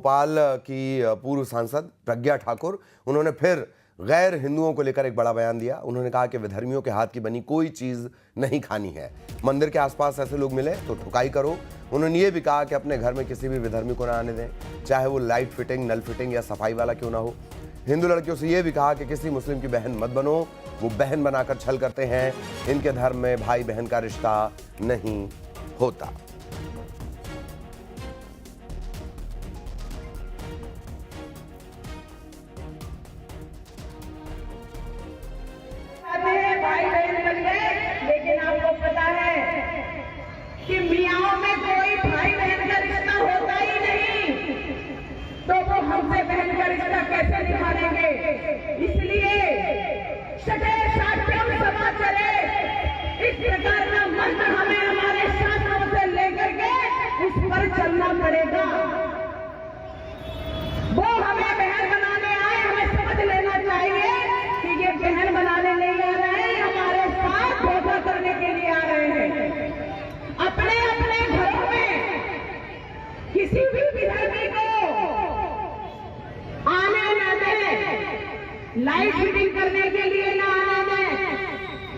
भोपाल की पूर्व सांसद प्रज्ञा ठाकुर, उन्होंने फिर गैर हिंदुओं को लेकर एक बड़ा बयान दिया। उन्होंने कहा कि विधर्मियों के हाथ की बनी कोई चीज नहीं खानी है। मंदिर के आसपास ऐसे लोग मिले तो ठुकाई करो। उन्होंने ये भी कहा कि अपने घर में किसी भी विधर्मी को ना आने दें, चाहे वो लाइट फिटिंग, नल फिटिंग या सफाई वाला क्यों ना हो। हिंदू लड़कियों से ये भी कहा कि किसी मुस्लिम की बहन मत बनो, वो बहन बनाकर छल करते हैं। इनके धर्म में भाई बहन का रिश्ता नहीं होता। लेकिन आपको पता है कि मियाओं में कोई भाई बहन का रिश्ता होता ही नहीं, तो वो हमसे बहन का रिश्ता कैसे निभाएंगे। इसलिए सटे साक्ष्यम सभा चले, इस प्रकार का मंत्र हमें हमारे शास्त्रों से लेकर के उस पर चलना पड़ेगा। वो हमें बहन बनाने आए, हमें समझ लेना चाहिए कि ये बहन बनाने नहीं आ रहे हैं, हमारे साथ धोखा करने के लिए आ रहे हैं। अपने अपने घरों में किसी भी विधर्मी को आने न दें, लाइट फिटिंग करने के लिए ना आने दें,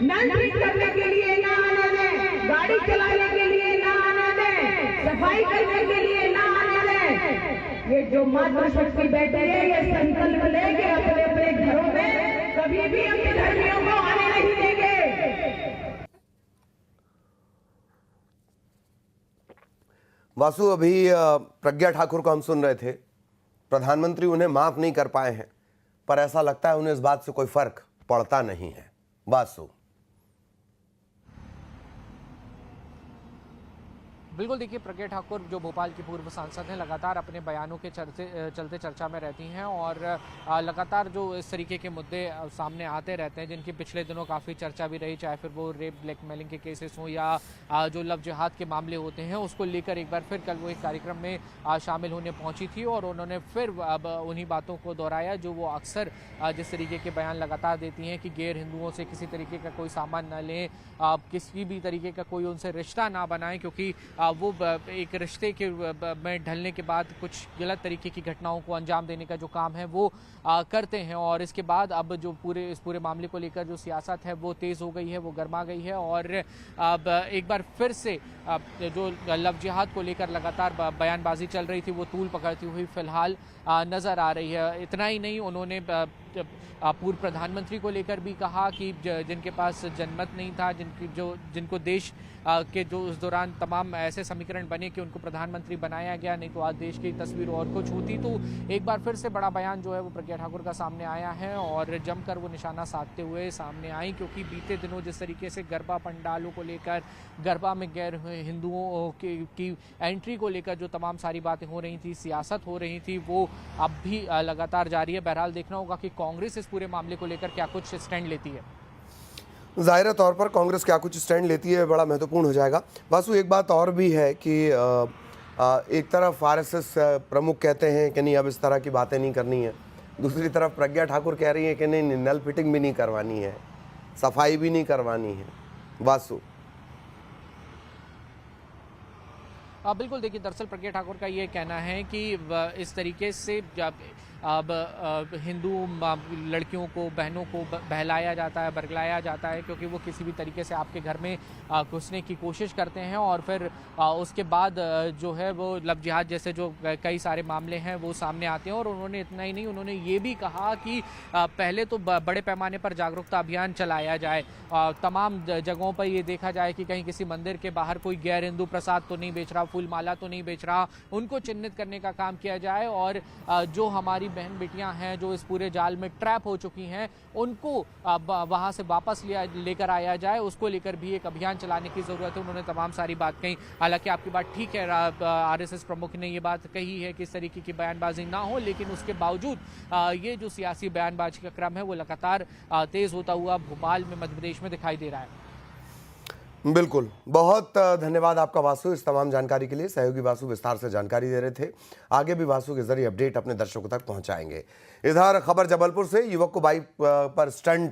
नल फिट करने के लिए ना आने दें, गाड़ी चलाने के लिए ना आने दें, सफाई करने के लिए ना आने दें। ये जो मातृशक्ति बैठी है, ये संकल्प लेके अपने अपने घरों में कभी भी हम विधर्मियों को आने नहीं देंगे। वासु, अभी प्रज्ञा ठाकुर को हम सुन रहे थे। प्रधानमंत्री उन्हें माफ नहीं कर पाए हैं, पर ऐसा लगता है उन्हें इस बात से कोई फर्क पड़ता नहीं है। वासु, बिल्कुल, देखिए, प्रज्ञा ठाकुर जो भोपाल की पूर्व सांसद हैं, लगातार अपने बयानों के चलते चर्चा में रहती हैं और लगातार जो इस तरीके के मुद्दे सामने आते रहते हैं, जिनकी पिछले दिनों काफ़ी चर्चा भी रही, चाहे फिर वो रेप ब्लैकमेलिंग के केसेस हों या जो लव जिहाद के मामले होते हैं, उसको लेकर एक बार फिर कल वो एक कार्यक्रम में शामिल होने पहुंची थी और उन्होंने फिर अब उन्हीं बातों को दोहराया जो वो अक्सर जिस तरीके के बयान लगातार देती हैं कि गैर हिंदुओं से किसी तरीके का कोई सामान न लें, किसी भी तरीके का कोई उनसे रिश्ता ना बनाएं, क्योंकि वो एक रिश्ते के में ढलने के बाद कुछ गलत तरीके की घटनाओं को अंजाम देने का जो काम है वो करते हैं। और इसके बाद अब जो इस पूरे मामले को लेकर जो सियासत है वो तेज़ हो गई है, वो गर्मा गई है और अब एक बार फिर से जो लव जिहाद को लेकर लगातार बयानबाजी चल रही थी वो तूल पकड़ती हुई फिलहाल नज़र आ रही है। इतना ही नहीं, उन्होंने पूर्व प्रधानमंत्री को लेकर भी कहा कि जिनके पास जनमत नहीं था, जिनको देश के जो उस दौरान तमाम ऐसे समीकरण बने कि उनको प्रधानमंत्री बनाया गया, नहीं तो आज देश की तस्वीर और कुछ होती। तो एक बार फिर से बड़ा बयान जो है वो प्रज्ञा ठाकुर का सामने आया है और जमकर वो निशाना साधते हुए सामने आई, क्योंकि बीते दिनों जिस तरीके से गरबा पंडालों को लेकर, गरबा में गैर हिंदुओं की एंट्री को लेकर जो तमाम सारी बातें हो रही थी, सियासत हो रही थी, वो अब भी लगातार जारी है। बहरहाल देखना होगा कि कांग्रेस इस पूरे मामले को लेकर क्या कुछ स्टैंड लेती है। जाहिर तौर पर कांग्रेस क्या कुछ स्टैंड लेती है बड़ा महत्वपूर्ण हो जाएगा। वासु, एक बात और भी है कि एक तरफ आरएसएस प्रमुख कहते हैं कि नहीं अब इस तरह की बातें नहीं करनी है, दूसरी तरफ प्रज्ञा ठाकुर कह रही है कि नहीं नल फिटिंग भी नहीं करवानी है, सफाई भी नहीं करवानी है। वासु, बिल्कुल, देखिए, दरअसल प्रज्ञा ठाकुर का ये कहना है कि इस तरीके से अब हिंदू लड़कियों को, बहनों को बहलाया जाता है, बरगलाया जाता है, क्योंकि वो किसी भी तरीके से आपके घर में घुसने की कोशिश करते हैं और फिर उसके बाद जो है वो लव जिहाद जैसे जो कई सारे मामले हैं वो सामने आते हैं। और उन्होंने इतना ही नहीं, उन्होंने ये भी कहा कि पहले तो बड़े पैमाने पर जागरूकता अभियान चलाया जाए, तमाम जगहों पर ये देखा जाए कि कहीं किसी मंदिर के बाहर कोई गैर हिंदू प्रसाद तो नहीं बेच रहा, फूल माला तो नहीं बेच रहा, उनको चिन्हित करने का काम किया जाए और जो हमारी बहन बेटियां हैं जो इस पूरे जाल में ट्रैप हो चुकी हैं, उनको वहां से वापस लेकर आया जाए, उसको लेकर भी एक अभियान चलाने की जरूरत है। उन्होंने तमाम सारी बात कही। हालांकि आपकी बात ठीक है, आरएसएस प्रमुख ने ये बात कही है कि इस तरीके की बयानबाजी ना हो, लेकिन उसके बावजूद ये जो सियासी बयानबाजी का क्रम है वो लगातार तेज होता हुआ भोपाल में, मध्य प्रदेश में दिखाई दे रहा है। बिल्कुल, बहुत धन्यवाद आपका वासु इस तमाम जानकारी के लिए। सहयोगी वासु विस्तार से जानकारी दे रहे थे। आगे भी वासु के जरिए अपडेट अपने दर्शकों तक पहुंचाएंगे। इधर खबर जबलपुर से, युवक को बाइक पर स्टंट